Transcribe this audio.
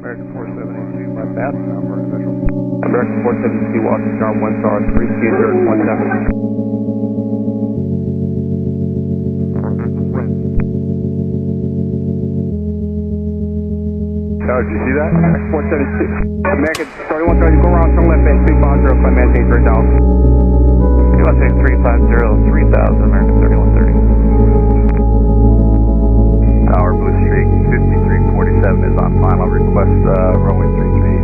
American 472, my bath number, official. American 472, Washington Star, 1 star, 3 17. Oh, did you see that? 472. American 3130, go around, turn left base 250, climb maintain 3000. USA 350, 3000, American 3130. Tower Blue Streak 5347 is on final request, runway 33.